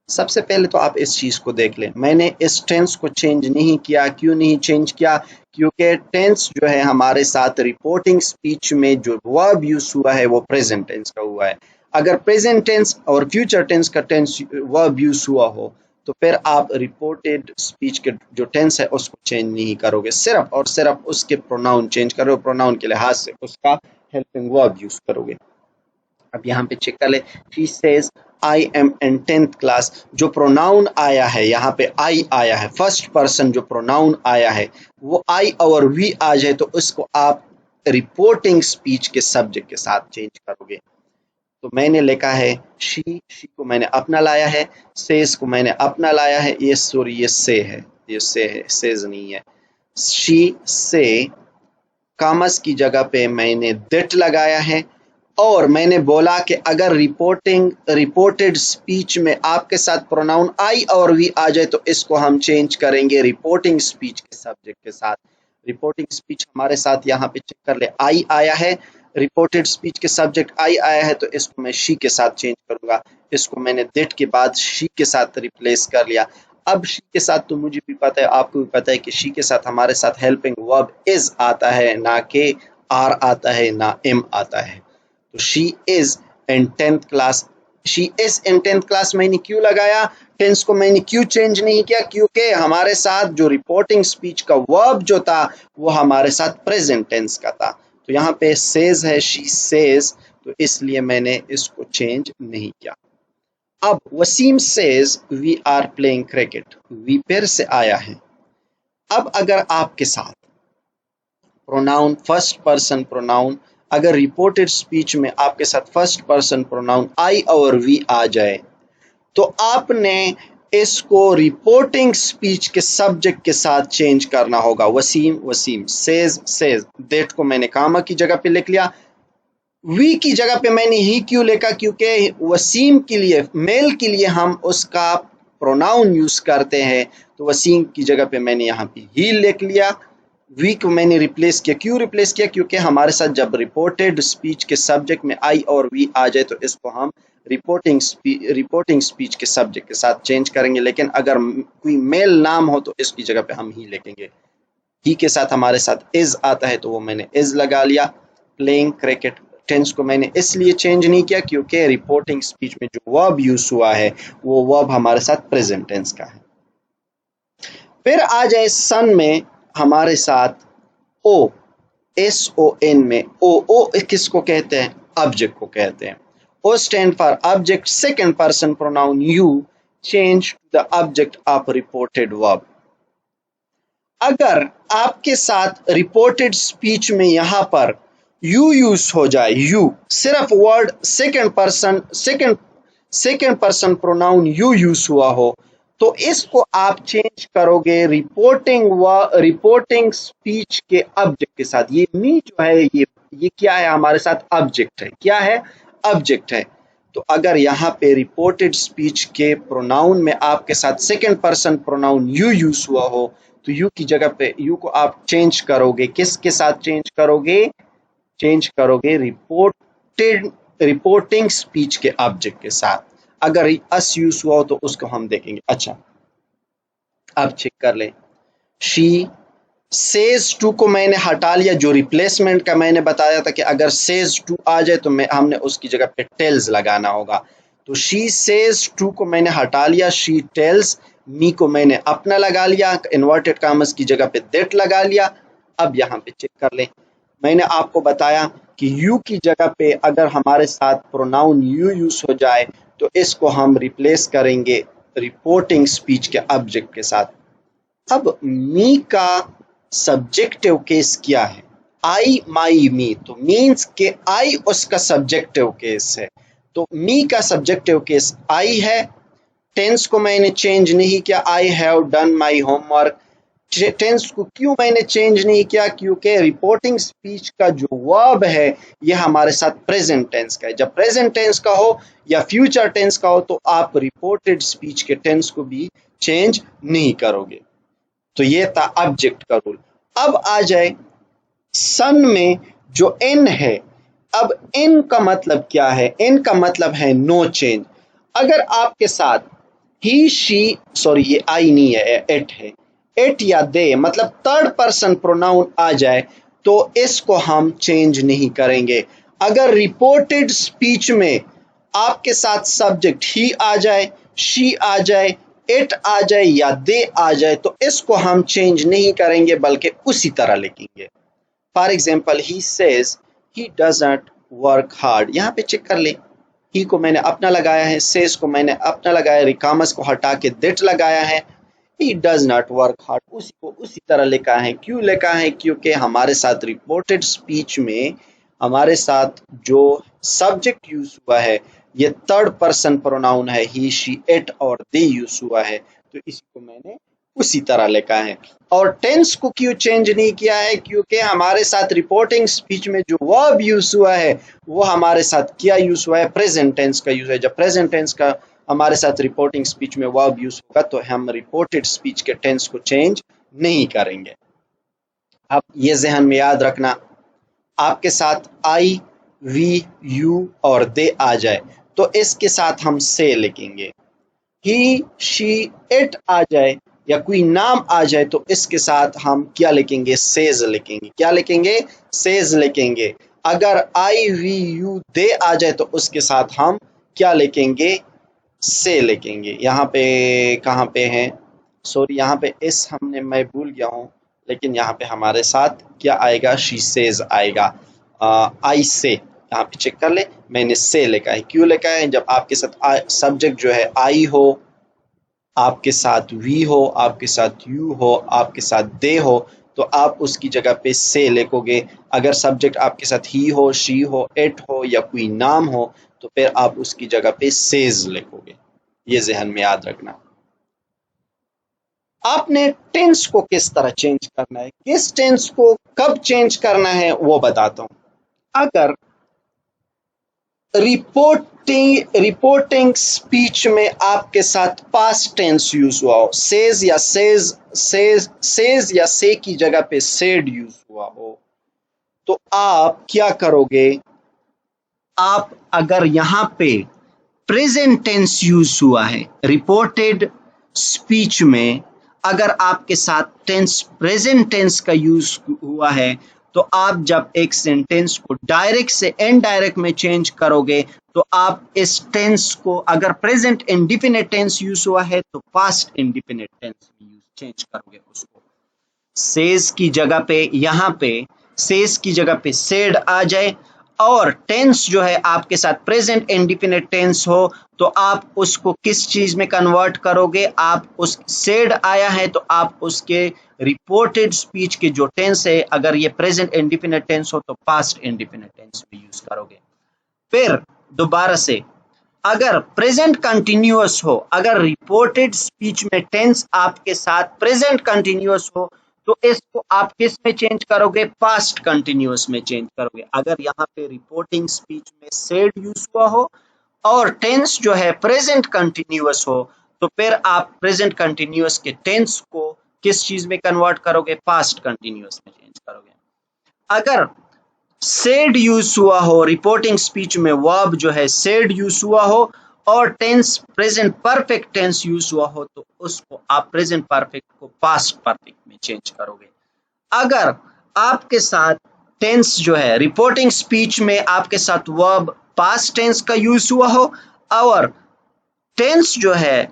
सबसे पहले तो आप इस चीज को देख लें, मैंने इस टेंस को चेंज नहीं किया। क्यों नहीं चेंज किया? क्योंकि टेंस जो है हमारे साथ रिपोर्टिंग स्पीच में जो वर्ब यूज हुआ है वो प्रेजेंट टेंस का हुआ है। अगर प्रेजेंट टेंस और फ्यूचर टेंस का टेंस वर्ब यूज हुआ हो तो फिर आप रिपोर्टेड स्पीच के जो टेंस है उसको चेंज नहीं करोगे, सिर्फ और सिर्फ उसके प्रोनाउन चेंज करोगे, प्रोनाउन के लिहाज से उसका हेल्पिंग वर्ब यूज करोगे। अब यहाँ पे चेक कर ले, she says I am in 10th class. जो प्रोनाउन आया है यहाँ पे आई आया है, फर्स्ट पर्सन जो प्रोनाउन आया है वो आई और वी आ जाए तो उसको आप रिपोर्टिंग स्पीच के सब्जेक्ट के साथ चेंज करोगे। तो मैंने लिखा है शी, शी को मैंने अपना लाया है, सेज को मैंने अपना लाया है, ये सॉरी ये से है, ये से है, सेज नहीं है। शी से कामस की जगह पे मैंने दैट लगाया है, और मैंने बोला कि अगर रिपोर्टेड स्पीच में आपके साथ प्रोनाउन आई और वी आ जाए तो इसको हम चेंज करेंगे रिपोर्टिंग स्पीच के सब्जेक्ट के साथ। रिपोर्टिंग स्पीच हमारे साथ यहाँ पे चेक कर ले, आई आया है, रिपोर्टेड स्पीच के सब्जेक्ट आई आया है, तो इसको मैं शी के साथ चेंज करूंगा। इसको मैंने दैट के बाद शी के साथ रिप्लेस कर लिया। अब शी के साथ तो मुझे भी पता है, आपको भी पता है कि शी के साथ हमारे साथ हेल्पिंग वर्ब इज आता है, ना कि आर आता है, ना एम आता है। तो she is in 10th class, she is in 10th class मैंने क्यों लगाया, टेंस को मैंने क्यों चेंज नहीं किया, क्योंकि हमारे साथ जो रिपोर्टिंग स्पीच का वर्ब जो था वो हमारे साथ प्रेजेंट टेंस का था। तो यहाँ पे सेज है, शी सेज, तो इसलिए मैंने इसको चेंज नहीं किया। अब Wasim says we are playing cricket, we फिर से आया है। अब अगर आपके साथ प्रोनाउन फर्स्ट पर्सन प्रोनाउन, अगर रिपोर्टेड स्पीच में आपके साथ फर्स्ट पर्सन प्रोनाउन आई और वी आ जाए, तो आपने इसको रिपोर्टिंग स्पीच के सब्जेक्ट के साथ चेंज करना होगा। Wasim Wasim, says says, that को मैंने कामा की जगह पे लिख लिया, वी की जगह पे मैंने ही क्यों लिखा, क्योंकि वसीम के लिए, मेल के लिए हम उसका प्रोनाउन यूज करते हैं, तो वसीम की जगह पे मैंने यहाँ पे ही लिख लिया। वी को मैंने रिप्लेस किया, क्यों रिप्लेस किया, क्योंकि हमारे साथ जब रिपोर्टेड स्पीच के सब्जेक्ट में आई और वी आ जाए तो इसको हम रिपोर्टिंग स्पीच के सब्जेक्ट के साथ चेंज करेंगे। लेकिन अगर कोई मेल नाम हो तो इसकी जगह पे हम ही लिखेंगे। ही के साथ हमारे साथ इज आता है तो वो मैंने इज लगा लिया। प्लेइंग क्रिकेट, टेंस को मैंने इसलिए चेंज नहीं किया क्योंकि रिपोर्टिंग स्पीच में जो वर्ब यूज हुआ है वो वर्ब हमारे साथ प्रेजेंट टेंस का है। फिर आ जाए सन में, हमारे साथ ओ, SON में ओ किसको कहते हैं, ऑब्जेक्ट को कहते हैं। O stand for object, second person pronoun you, change the object of reported verb. अगर आपके साथ रिपोर्टेड स्पीच में यहां पर यू यूज हो जाए, यू सिर्फ word second person pronoun you use हुआ हो, तो इसको आप चेंज करोगे रिपोर्टिंग स्पीच के ऑब्जेक्ट के साथ। ये मी जो है ये क्या है, हमारे साथ ऑब्जेक्ट है, क्या है, ऑब्जेक्ट है। तो अगर यहाँ पे रिपोर्टेड स्पीच के प्रोनाउन में आपके साथ second person pronoun you use हुआ हो, तो यू की जगह पे यू को आप चेंज करोगे, किसके साथ चेंज करोगे, चेंज करोगे रिपोर्टिंग स्पीच के ऑब्जेक्ट के साथ। अगर अस यूज हुआ हो तो उसको हम देखेंगे। अच्छा, अब चेक कर लें, शी सेज टू को मैंने हटा लिया, जो रिप्लेसमेंट का मैंने बताया था कि अगर सेज टू आ जाए तो हमने उसकी जगह पे टेल्स लगाना होगा। तो शी सेज टू को मैंने हटा लिया, शी टेल्स, मी को मैंने अपना लगा लिया, इन्वर्टेड कॉमर्स की जगह पे दैट लगा लिया। अब यहाँ पे चेक कर लें, मैंने आपको बताया कि यू की जगह पे अगर हमारे साथ प्रोनाउन यू यूज हो जाए तो इसको हम रिप्लेस करेंगे रिपोर्टिंग स्पीच के ऑब्जेक्ट के साथ। अब मी का सब्जेक्टिव केस क्या है, आई माई मी, तो मीन्स के आई उसका सब्जेक्टिव केस है, तो मी का सब्जेक्टिव केस आई है। टेंस को मैंने चेंज नहीं किया, I have done my homework. Tense को क्यों मैंने चेंज नहीं किया, क्योंकि रिपोर्टिंग स्पीच का जो वर्ब है ये हमारे साथ प्रेजेंट टेंस का है। जब प्रेजेंट टेंस का हो या फ्यूचर टेंस का हो तो आप रिपोर्टेड स्पीच के टेंस को भी चेंज नहीं करोगे। तो ये था ऑब्जेक्ट का रूल। अब आ जाए सन में जो एन है, अब एन का मतलब क्या है, एन का मतलब है नो चेंज। अगर आपके साथ ही शी, सॉरी ये आई नहीं है, एट है, एट या दे मतलब थर्ड पर्सन प्रोनाउन आ जाए तो इसको हम चेंज नहीं करेंगे। अगर रिपोर्टेड स्पीच में आपके साथ सब्जेक्ट ही आ जाए, शी आ जाए, इट आ जाए या दे आ जाए तो इसको हम चेंज नहीं करेंगे बल्कि उसी तरह लिखेंगे। For example, he says he doesn't work hard, यहाँ पे चेक कर ले, ही को मैंने अपना लगाया है, सेज को मैंने अपना लगाया, रिकामस को हटा के दैट लगाया है। He does not work hard, उसी को उसी तरह लिखा है। क्यों लिखा है, क्योंकि हमारे साथ रिपोर्टेड स्पीच में हमारे साथ जो सब्जेक्ट यूज हुआ है, ये थर्ड पर्सन प्रोनाउन है, ही शी इट और दे यूज हुआ है, तो इसी को मैंने उसी तरह लिखा है। और टेंस को क्यों चेंज नहीं किया है, क्योंकि हमारे साथ रिपोर्टिंग स्पीच में जो वर्ब यूज हुआ है वो हमारे साथ क्या यूज हुआ है, प्रेजेंट टेंस का यूज है। जब प्रेजेंट टेंस का हमारे साथ रिपोर्टिंग स्पीच में वर्ब यूज होगा तो हम रिपोर्टेड स्पीच के टेंस को चेंज नहीं करेंगे। अब ये ज़हन में याद रखना, आपके साथ आई, वी, यू और दे आ जाए तो इसके साथ हम से लिखेंगे। ही, शी, इट आ जाए या कोई नाम आ जाए तो इसके साथ हम क्या लिखेंगे, सेज लिखेंगे। क्या लिखेंगे, सेज लिखेंगे। अगर आई, वी, यू, दे आ जाए तो उसके साथ हम क्या लिखेंगे, से लिखेंगे। यहाँ पे कहाँ पे है, सॉरी यहाँ पे इस मैं भूल गया हूँ, लेकिन यहाँ पे हमारे साथ क्या आएगा, शी सेज आएगा। आई से यहाँ पे चेक कर ले, मैंने से लिखा है। क्यों लिखा है, जब आपके साथ सब्जेक्ट जो है आई हो, आपके साथ वी हो, आपके साथ यू हो, आपके साथ दे हो, तो आप उसकी जगह पे से लिखोगे। अगर सब्जेक्ट आपके साथ ही हो, शी हो, इट हो या कोई नाम हो तो फिर आप उसकी जगह पे सेज लिखोगे। ये ज़हन में याद रखना। आपने टेंस को किस तरह चेंज करना है, किस टेंस को कब चेंज करना है वो बताता हूं। अगर रिपोर्टिंग स्पीच में आपके साथ पास्ट टेंस यूज हुआ हो, सेज या से की जगह पे सेड यूज हुआ हो, तो आप क्या करोगे, आप अगर यहां पे प्रेजेंट टेंस यूज हुआ है रिपोर्टेड स्पीच में, अगर आपके साथ टेंस प्रेजेंट टेंस का यूज हुआ है तो आप जब एक सेंटेंस को डायरेक्ट से इनडायरेक्ट में चेंज करोगे तो आप इस टेंस को, अगर प्रेजेंट इंडिफिनिट टेंस यूज हुआ है तो पास्ट इंडिफिनिट टेंस में चेंज करोगे उसको। सेज की जगह पे, यहाँ पे सेज की जगह पे सेड आ जाए और टेंस जो है आपके साथ प्रेजेंट इंडिफिनिट टेंस हो तो आप उसको किस चीज में कन्वर्ट करोगे, आप उस सेड आया है तो आप उसके रिपोर्टेड स्पीच के जो टेंस है, अगर ये प्रेजेंट इंडिफिनिट टेंस हो तो पास्ट इंडिफिनिट टेंस में यूज करोगे। फिर दोबारा से, अगर प्रेजेंट कंटिन्यूअस हो, अगर रिपोर्टेड स्पीच में टेंस आपके साथ प्रेजेंट कंटिन्यूअस हो तो इसको आप किस में चेंज करोगे, पास्ट कंटिन्यूअस में चेंज करोगे। अगर यहाँ पे रिपोर्टिंग स्पीच में सेड यूज हुआ हो और टेंस जो है प्रेजेंट कंटिन्यूअस हो तो फिर आप प्रेजेंट कंटिन्यूअस के टेंस को किस चीज में कन्वर्ट करोगे, पास्ट कंटिन्यूअस में चेंज करोगे। अगर सेड यूज हुआ हो, रिपोर्टिंग स्पीच में वर्ब जो है सेड यूज हुआ हो और tense present perfect tense use हुआ हो तो उसको आप प्रेजेंट परफेक्ट को पास्ट परफेक्ट में चेंज करोगे। अगर आपके साथ टेंस जो है रिपोर्टिंग स्पीच में आपके साथ वर्ब पास्ट टेंस का यूज हुआ हो और टेंस जो है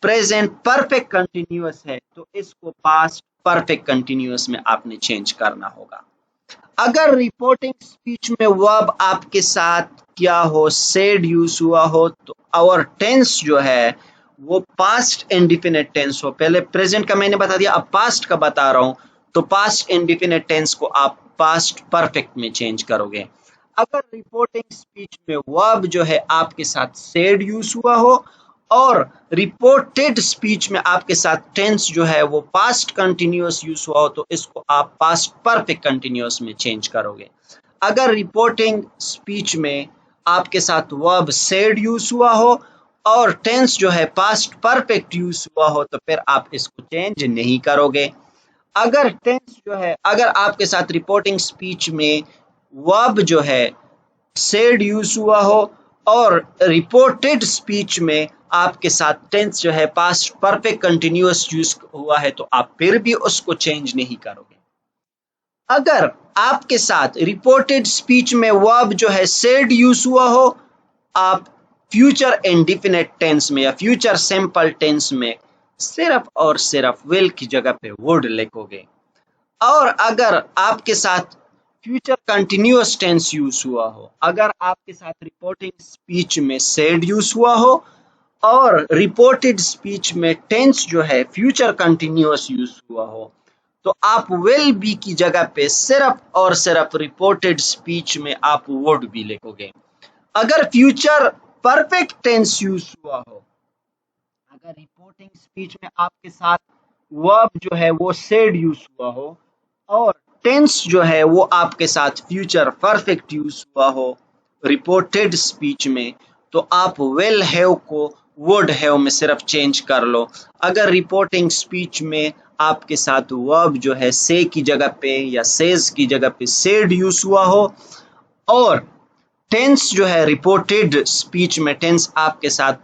प्रेजेंट परफेक्ट कंटिन्यूअस है तो इसको पास्ट परफेक्ट कंटिन्यूअस में आपने चेंज करना होगा। अगर रिपोर्टिंग स्पीच में वर्ब आपके साथ क्या हो, सेड यूज हुआ हो तो और टेंस जो है वो पास्ट इंडिफिनिट टेंस हो, पहले प्रेजेंट का मैंने बता दिया, अब पास्ट का बता रहा हूं, तो पास्ट इंडिफिनिट टेंस को आप पास्ट परफेक्ट में चेंज करोगे। अगर रिपोर्टिंग स्पीच में वर्ब जो है आपके साथ सेड यूज हुआ हो और रिपोर्टेड स्पीच में आपके साथ टेंस जो है वो पास्ट कंटिन्यूअस यूज हुआ हो तो इसको आप पास्ट परफेक्ट कंटिन्यूअस में चेंज करोगे। अगर रिपोर्टिंग स्पीच में आपके साथ वर्ब सेड यूज हुआ हो और टेंस जो है पास्ट परफेक्ट यूज हुआ हो तो फिर आप इसको चेंज नहीं करोगे। अगर टेंस जो है, अगर आपके साथ रिपोर्टिंग स्पीच में वर्ब जो है सेड यूज हुआ हो और रिपोर्टेड स्पीच में आपके साथ टेंस जो है पास्ट परफेक्ट कंटिन्यूअस यूज हुआ है तो आप फिर भी उसको चेंज नहीं करोगे। अगर आपके साथ रिपोर्टेड स्पीच में वर्ब जो है सेड यूज हुआ हो, आप फ्यूचर इंडिफिनिट टेंस में या फ्यूचर सिंपल टेंस में सिर्फ और सिर्फ विल की जगह पे वुड लिखोगे। और अगर आपके साथ फ्यूचर कंटिन्यूअस टेंस यूज हुआ हो, अगर आपके साथ रिपोर्टिंग स्पीच में सेड यूज हुआ हो और रिपोर्टेड स्पीच में टेंस जो है फ्यूचर कंटिन्यूअस यूज हुआ हो तो आप विल बी की जगह पे सिर्फ और सिर्फ रिपोर्टेड स्पीच में आप वुड बी लिखोगे। अगर फ्यूचर परफेक्ट टेंस यूज हुआ हो, अगर रिपोर्टिंग स्पीच में आपके साथ वर्ब जो है वो सेड यूज हुआ हो और टेंस जो है वो आपके साथ फ्यूचर परफेक्ट यूज हुआ हो रिपोर्टेड स्पीच में, तो आप विल हैव को वुड हैव में सिर्फ चेंज कर लो। अगर रिपोर्टिंग स्पीच में आपके साथ वर्ब जो है से की जगह पे या सेज की जगह पे सेड यूज हुआ हो और टेंस जो है रिपोर्टेड स्पीच में टेंस आपके साथ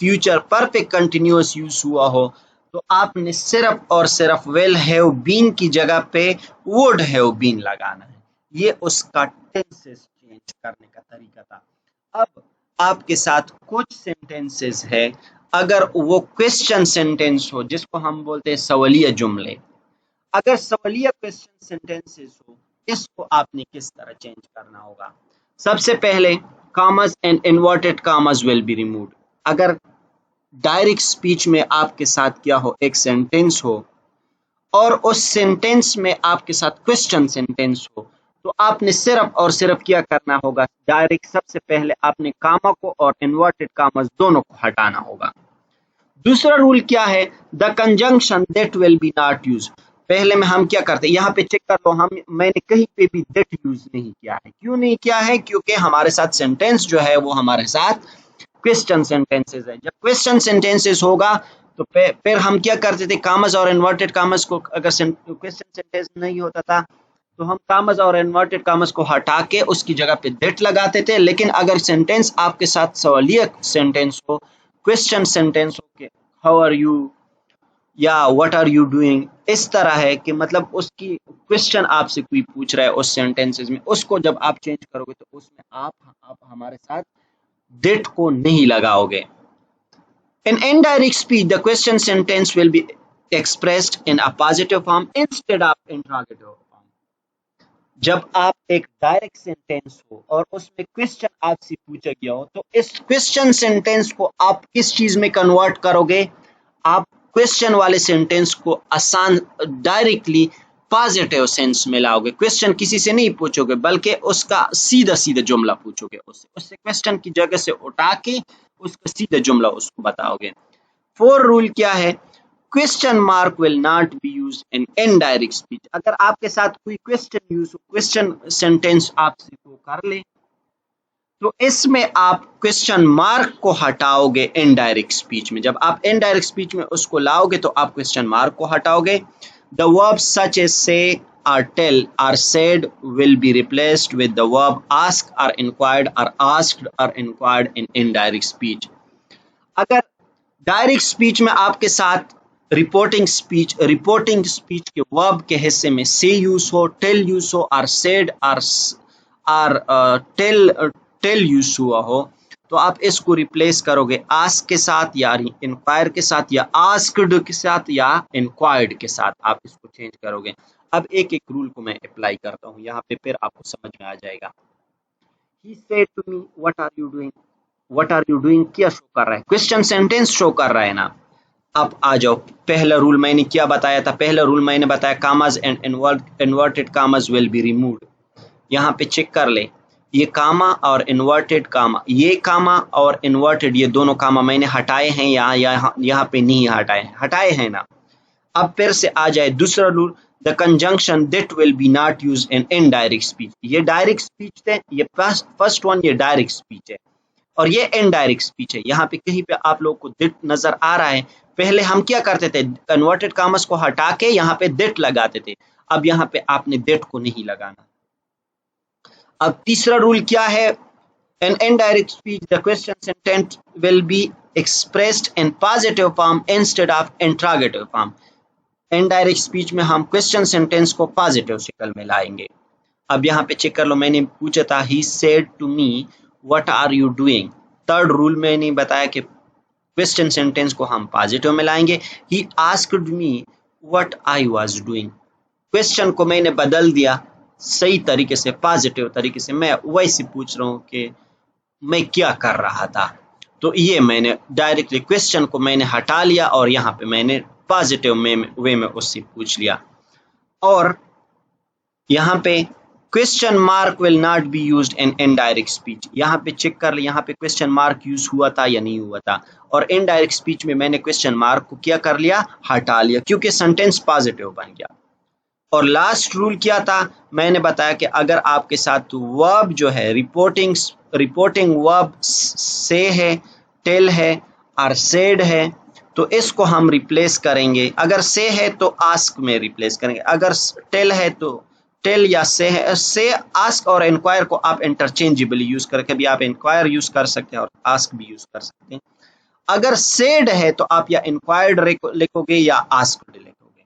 फ्यूचर परफेक्ट कंटिन्यूअस यूज हुआ हो, तो आपने सिर्फ और सिर्फ विल हैव बीन की जगह पे वुड हैव बीन लगाना है। ये उसका टेंसेस चेंज करने का तरीका था। अब आपके साथ कुछ सेंटेंसेस है, अगर वो क्वेश्चन सेंटेंस हो जिसको हम बोलते हैं सवालिया जुमले, अगर सवालिया क्वेश्चन सेंटेंसेस हो, इसको आपने किस तरह चेंज करना होगा। सबसे पहले commas and inverted commas will be removed. अगर डायरेक्ट स्पीच में आपके साथ क्या हो, एक सेंटेंस हो और उस सेंटेंस में आपके साथ क्वेश्चन सेंटेंस हो, तो आपने सिर्फ और सिर्फ क्या करना होगा, डायरेक्ट सबसे पहले आपने कामा को और इन्वर्टेड कामास दोनों को हटाना होगा। दूसरा रूल क्या है, the conjunction that will be not use. पहले में हम क्या करते हैं, यहाँ पे चेक कर लो, मैंने कहीं पे भी दैट यूज नहीं किया है। क्यों नहीं किया है, क्योंकि हमारे साथ सेंटेंस जो है वो हमारे साथ क्वेश्चन सेंटेंसेस है। जब क्वेश्चन सेंटेंसेस होगा तो फिर हम क्या करते थे, कामस और इन्वर्टेड कामस को, अगर क्वेश्चन सेंटेंस नहीं होता था तो हम कामस और इन्वर्टेड कामस को हटा के उसकी जगह पे दैट लगाते थे। लेकिन अगर सेंटेंस आपके साथ सवालिया सेंटेंस हो, क्वेश्चन सेंटेंस हो कि हाउ आर यू या व्हाट आर यू डूइंग, इस तरह है कि मतलब उसकी क्वेश्चन आपसे कोई पूछ रहा है उस सेंटेंसेस में, उसको जब आप चेंज करोगे तो उसमें आप हमारे साथ दैट को नहीं लगाओगे। In indirect speech, the question sentence will be expressed in a positive form instead of interrogative form. जब आप एक डायरेक्ट सेंटेंस हो और उसमें क्वेश्चन आपसे पूछा गया हो, तो इस क्वेश्चन सेंटेंस को आप किस चीज में कन्वर्ट करोगे, आप क्वेश्चन वाले सेंटेंस को आसान डायरेक्टली पॉजिटिव सेंस में लाओगे। क्वेश्चन किसी से नहीं पूछोगे बल्कि उसका सीधा सीधा जुमला पूछोगे, उससे क्वेश्चन की जगह से उठा के उसका सीधा जुमला उसको बताओगे। फोर रूल क्या है, question mark will not be used in indirect speech. अगर आपके साथ कोई क्वेश्चन यूज हो, क्वेश्चन सेंटेंस आपसे वो कर ले, तो इसमें आप क्वेश्चन मार्क को हटाओगे इनडायरेक्ट स्पीच में। जब आप इनडायरेक्ट स्पीच में उसको लाओगे तो आप क्वेश्चन मार्क को हटाओगे। The verbs such as say or tell or said will be replaced with the verb ask or inquired or asked or inquired in indirect speech. अगर डायरेक्ट स्पीच में आपके साथ रिपोर्टिंग स्पीच के verb के हिस्से में से यूज हो, टेल यूज हो और सेड और टेल यूज हुआ हो, तो आप इसको रिप्लेस करोगे आस्क के साथ या इंक्वायर के साथ या आस्क्ड के साथ या इंक्वायर्ड के साथ, आप इसको चेंज करोगे। अब एक एक रूल को मैं अप्लाई करता हूँ, यहाँ पे फिर आपको समझ में आ जाएगा। He said to me, what are you doing? What are you doing क्या शो कर रहा है, क्वेश्चन सेंटेंस शो कर रहा है ना। अब आ जाओ, पहला रूल मैंने क्या बताया था, पहला रूल मैंने बताया commas and inverted commas will be removed. यहाँ पे चेक कर ले, ये कामा और इन्वर्टेड कामा, ये कामा और इन्वर्टेड ये दोनों कामा मैंने हटाए हैं, यहाँ पे नहीं हटाए हैं ना। अब फिर से आ जाए दूसरा rule, the conjunction that will be not use in indirect speech. ये डायरेक्ट स्पीच है, ये फर्स्ट वन ये डायरेक्ट स्पीच है और ये इनडायरेक्ट स्पीच है। यहाँ पे कहीं पे आप लोग को दैट नजर आ रहा है, पहले हम क्या करते थे, कन्वर्टेड कामस को हटा के यहाँ पे दैट लगाते थे, अब यहाँ पे आपने दैट को नहीं लगाना। अब तीसरा रूल क्या है, in indirect speech the question sentence will be expressed in positive form instead of interrogative form. Indirect speech में हम क्वेश्चन सेंटेंस को पॉजिटिव शक्ल में लाएंगे। अब यहाँ पे चेक कर लो, मैंने पूछा था he said to me what are you doing. Third rule मैंने बताया कि क्वेश्चन सेंटेंस को हम पॉजिटिव में लाएंगे। He asked me what I was doing, question को मैंने बदल दिया सही तरीके से, पॉजिटिव तरीके से, मैं वैसे पूछ रहा हूँ कि मैं क्या कर रहा था। तो ये मैंने डायरेक्टली क्वेश्चन को मैंने हटा लिया और यहाँ पे मैंने पॉजिटिव वे में उससे पूछ लिया। और यहाँ पे question mark will not be used in indirect speech. यहाँ पे चेक कर ले, यहाँ पे क्वेश्चन मार्क यूज हुआ था या नहीं हुआ था, और इनडायरेक्ट स्पीच में मैंने क्वेश्चन मार्क को क्या कर लिया, हटा लिया, क्योंकि सेंटेंस पॉजिटिव बन गया। और लास्ट रूल क्या था, मैंने बताया कि अगर आपके साथ वर्ब जो है रिपोर्टिंग वर्ब से है, टेल है और सेड है, तो इसको हम रिप्लेस करेंगे। अगर से है तो आस्क में रिप्लेस करेंगे, अगर टेल है तो टेल या से है। से, आस्क और इंक्वायर को आप इंटरचेंजेबली यूज करके भी आप इंक्वायर यूज कर सकते हैं और आस्क भी यूज कर सकते हैं। अगर सेड है तो आप या इंक्वायर्ड लिखोगे या आस्क्ड लिखोगे।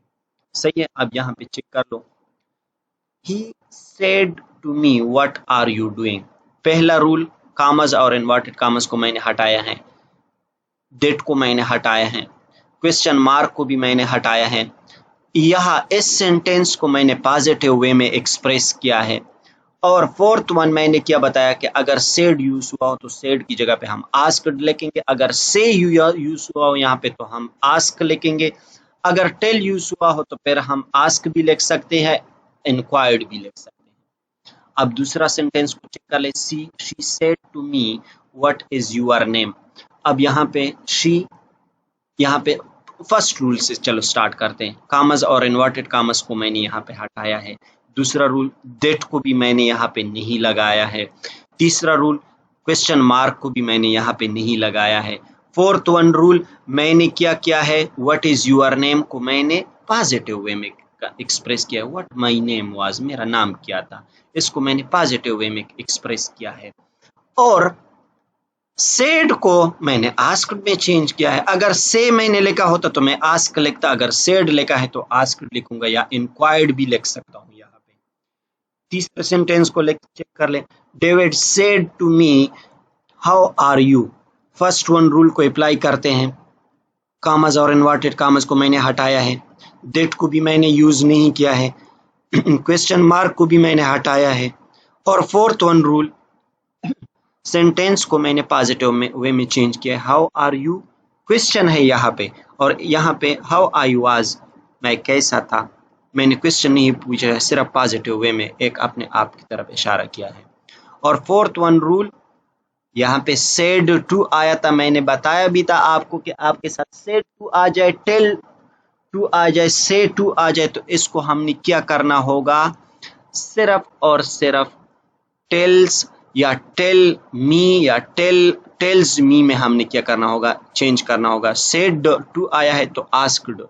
सही है। अब यहाँ पे चेक कर लो, he said to me what are you doing. पहला रूल, कामस और इन्वर्टेड कामस को मैंने हटाया है, डेट को मैंने हटाया है, क्वेश्चन मार्क को भी मैंने हटाया है। यहाँ इस सेंटेंस को मैंने पॉजिटिव वे में एक्सप्रेस किया है। और फोर्थ वन मैंने क्या बताया कि अगर सेड यूज हुआ हो तो सेड की जगह पे हम आस्क्ड लिखेंगे, अगर से यूज हुआ हो यहाँ पे तो हम आस्क लिखेंगे, अगर टेल यूज हुआ हो तो फिर हम आस्क भी लिख सकते हैं, इंक्वायर्ड भी लिख सकते हैं। अब दूसरा सेंटेंस को चेक कर ले, she said to me what is your name. अब यहाँ पे शी, यहाँ पे फर्स्ट रूल से चलो स्टार्ट करते हैं। कामस और इन्वर्टेड कामस को मैंने यहाँ पे हटाया है। दूसरा रूल, डेट को भी मैंने यहाँ पे नहीं लगाया है। तीसरा रूल, क्वेश्चन मार्क को भी मैंने यहाँ पे नहीं लगाया है। फोर्थ वन रूल, मैंने क्या किया है, व्हाट इज योर नेम को मैंने पॉजिटिव वे में एक्सप्रेस किया है। व्हाट माई नेम वाज, मेरा नाम क्या था, इसको मैंने पॉजिटिव वे में एक्सप्रेस किया है। और सेड को मैंने आस्क्ड में चेंज किया है। अगर से मैंने लिखा होता तो मैं आस्क लिखता, अगर सेड लिखा है तो आस्क्ड लिखूंगा या इंक्वायर्ड भी लिख सकता हूँ यहाँ पे। तीसरे सेंटेंस को चेक कर ले, David said to me how are you. First one rule को अप्लाई करते हैं, कामस और इन्वर्टेड कामस को मैंने हटाया है, डेट को भी मैंने यूज नहीं किया है, क्वेश्चन मार्क को भी मैंने हटाया है। और फोर्थ वन रूल, सेंटेंस को मैंने पॉजिटिव वे में चेंज किया। हाउ आर यू क्वेश्चन है यहाँ पे, और यहाँ पे हाउ आर यू वाज, मैं कैसा था, मैंने क्वेश्चन नहीं पूछा है, सिर्फ पॉजिटिव वे में एक अपने आप की तरफ इशारा किया है। और फोर्थ वन रूल, यहाँ पे सेड टू आया था, मैंने बताया भी था आपको कि आपके साथ सेड टू आ जाए, टेल टू आ जाए, से टू आ जाए, तो इसको हमने क्या करना होगा, सिर्फ और सिर्फ टेल्स या टेल मी या टेल्स मी में हमने क्या करना होगा, चेंज करना होगा। सेड टू आया है तो आस्क्ड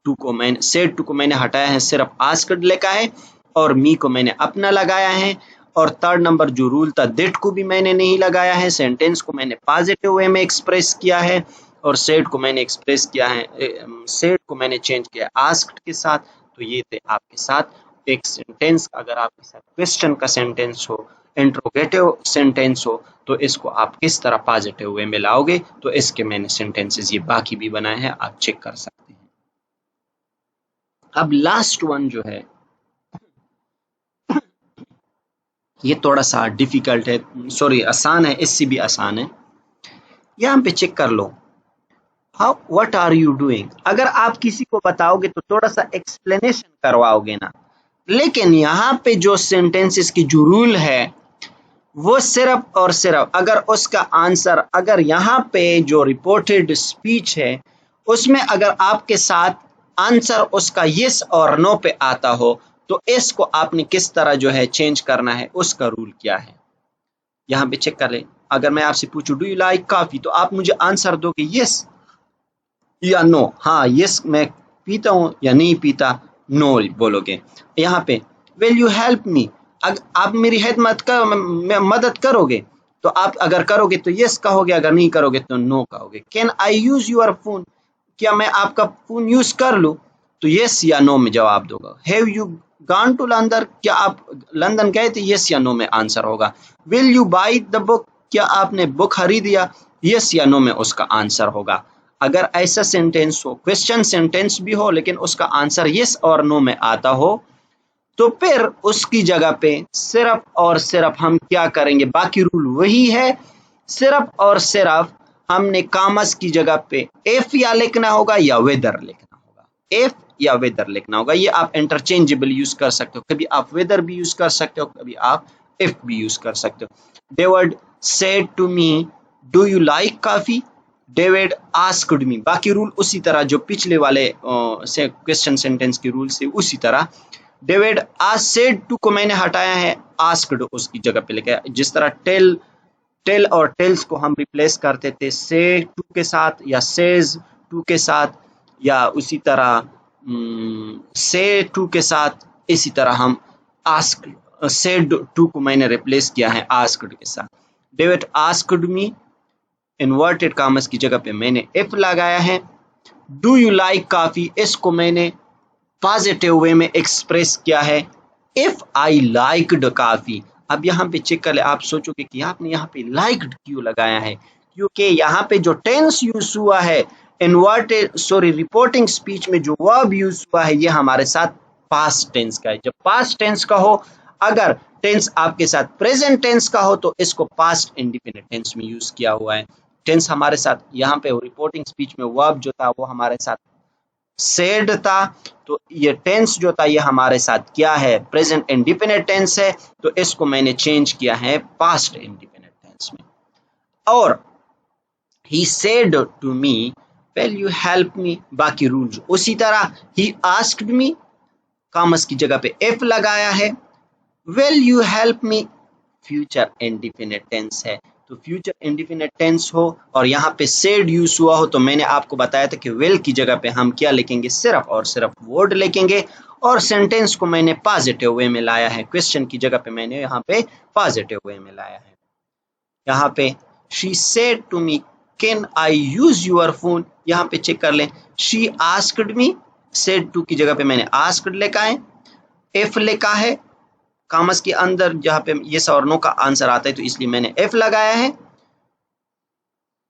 टू को मैंने, सेड टू को मैंने हटाया है, सिर्फ आस्क्ड लिखा है, और मी को मैंने अपना लगाया है। और थर्ड नंबर जो रूल था, दैट को भी मैंने नहीं लगाया है, सेंटेंस को मैंने पॉजिटिव वे में एक्सप्रेस किया है, और सेड को मैंने एक्सप्रेस किया है, सेड को मैंने चेंज किया आस्क्ड के साथ। तो ये थे आपके साथ एक सेंटेंस। अगर आपके साथ क्वेश्चन का सेंटेंस हो, इंट्रोगेटिव सेंटेंस हो, तो इसको आप किस तरह पॉजिटिव वे में लाओगे, तो इसके मैंने सेंटेंसेस ये बाकी भी बनाए हैं, आप चेक कर सकते हैं। अब लास्ट वन जो है ये थोड़ा सा डिफिकल्ट है, सॉरी आसान है, इससे भी आसान है। यहाँ पे चेक कर लो, how what are you doing. अगर आप किसी को बताओगे तो थोड़ा सा एक्सप्लेनेशन करवाओगे ना, लेकिन यहाँ पे जो सेंटेंसेस की जो रूल है वो सिर्फ और सिर्फ अगर उसका आंसर, अगर यहाँ पे जो रिपोर्टेड स्पीच है उसमें अगर आपके साथ आंसर उसका यस और नो पे आता हो, तो इसको आपने किस तरह जो है चेंज करना है, उसका रूल क्या है। यहाँ पे चेक कर ले, अगर मैं आपसे पूछूं डू यू लाइक कॉफी, तो आप मुझे आंसर दोगे यस या नो। हाँ, यस मैं पीता हूँ या नहीं पीता, नो बोलोगे। यहाँ पे विल यू हेल्प मी, आप मेरी मदद करोगे, तो आप अगर करोगे तो यस कहोगे, अगर नहीं करोगे तो नो कहोगे। Can I use your phone, क्या मैं आपका फोन यूज कर लूं, तो यस या नो में जवाब दोगा। Have you gone to London, क्या आप लंदन गए थे, यस या नो में आंसर होगा। Will you by the book, क्या आपने बुक खरीद दिया, यस या नो में उसका आंसर होगा। अगर ऐसा सेंटेंस हो, क्वेश्चन सेंटेंस भी हो लेकिन उसका आंसर यस और नो में आता हो, तो फिर उसकी जगह पे सिर्फ और सिर्फ हम क्या करेंगे, बाकी रूल वही है, सिर्फ और सिर्फ हमने कामस की जगह पे इफ या लिखना होगा या वेदर लिखना होगा। इफ या वेदर लिखना होगा। ये आप इंटरचेंजेबल यूज कर सकते हो, कभी आप वेदर भी यूज कर सकते हो, कभी आप इफ भी यूज कर सकते हो। David said to me do you like coffee, David asked me, बाकी रूल उसी तरह जो पिछले वाले से क्वेश्चन सेंटेंस के रूल से उसी तरह। डेविड आज सेड टू को मैंने हटाया है, आस्क्ड उसकी जगह पे लिखा है। जिस तरह टेल और टेल्स को हम रिप्लेस करते थे से टू के साथ या सेज टू के साथ, या उसी तरह से टू के साथ, इसी तरह हम आस्क सेड टू को मैंने रिप्लेस किया है आस्क्ड के साथ। डेविड आस्क्ड मी, इन्वर्टेड कॉमर्स की जगह पे मैंने इफ लगाया है। डू यू लाइक कॉफी, इसको मैंने पॉजिटिव वे में एक्सप्रेस किया है, इफ आई लाइक्ड कॉफी। अब यहाँ पे चेक कर ले, आप सोचोगे कि आपने यहाँ पे लाइक्ड क्यों लगाया है, क्योंकि यहाँ पे जो टेंस यूज हुआ है रिपोर्टिंग स्पीच में जो वर्ब यूज हुआ है ये हमारे साथ पास्ट टेंस का है। जब पास्ट टेंस का हो, अगर टेंस आपके साथ प्रेजेंट टेंस का हो तो इसको पास्ट इंडिफिनिट टेंस में यूज किया हुआ है। टेंस हमारे साथ यहाँ पे रिपोर्टिंग स्पीच में वर्ब जो था वो हमारे साथ सेड था, तो ये टेंस जो था ये हमारे साथ क्या है, प्रेजेंट इंडिफिनिट टेंस है, तो इसको मैंने चेंज किया है पास्ट इंडिफिनिट टेंस में। और he said to me will you help me, बाकी रूल्स उसी तरह। he asked me, कॉमर्स की जगह पे if लगाया है। will you help me, future indefinite tense है, तो फ्यूचर इंडिफिनिट टेंस हो और यहाँ पे said यूज हुआ हो तो मैंने आपको बताया था कि will की जगह पे हम क्या लिखेंगे, सिर्फ और सिर्फ वर्ड लिखेंगे। और सेंटेंस को मैंने पॉजिटिव वे में लाया है, क्वेश्चन की जगह पे मैंने यहाँ पे पॉजिटिव वे में लाया है। यहाँ पे she said to me can I use your phone, यहाँ पे चेक कर लें, she asked me, said to की जगह पे मैंने asked लिखा है, if लिखा है कॉमर्स के अंदर जहाँ पे yes और no का आंसर आता है तो इसलिए मैंने if लगाया है।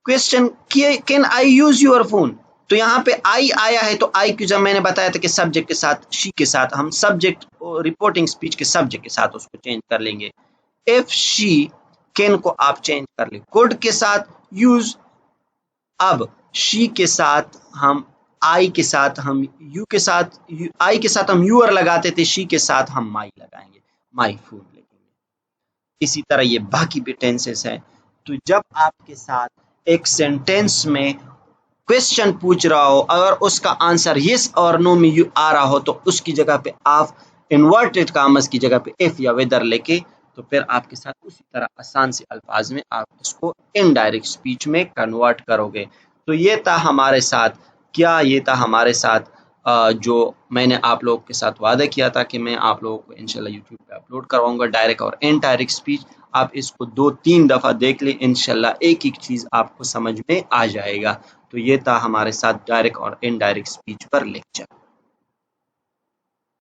Question can I use your phone, तो यहाँ पे आई आया है, तो आई की जब मैंने बताया था कि सब्जेक्ट के साथ शी के साथ हम सब्जेक्ट रिपोर्टिंग स्पीच के सब्जेक्ट के साथ उसको चेंज कर लेंगे। इफ शी, कैन को आप चेंज कर ले कुड के साथ, यूज अब शी के साथ हम आई के साथ हम यू के साथ आई के साथ हम यूअर लगाते थे, शी के साथ हम माई लगाएंगे, माई फूड लिखेंगे। इसी तरह ये बाकी भी टेंसेस हैं। तो जब आपके साथ एक सेंटेंस में क्वेश्चन पूछ रहा हो, अगर उसका आंसर यस और नो में आ रहा हो तो उसकी जगह पे आप इन्वर्टेड कॉमर्स की जगह पे इफ या वेदर लेके, तो फिर आपके साथ उसी तरह आसान से अल्फाज में आप इसको इनडायरेक्ट स्पीच में कन्वर्ट करोगे। तो ये था हमारे साथ ये था हमारे साथ जो मैंने आप लोगों के साथ वादा किया था कि मैं आप लोगों को इंशाल्लाह यूट्यूब पे अपलोड करवाऊंगा, डायरेक्ट और इनडायरेक्ट स्पीच। आप इसको 2-3 दफ़ा देख लें, इंशाल्लाह एक एक चीज़ आपको समझ में आ जाएगा। तो ये था हमारे साथ डायरेक्ट और इनडायरेक्ट स्पीच पर लेक्चर।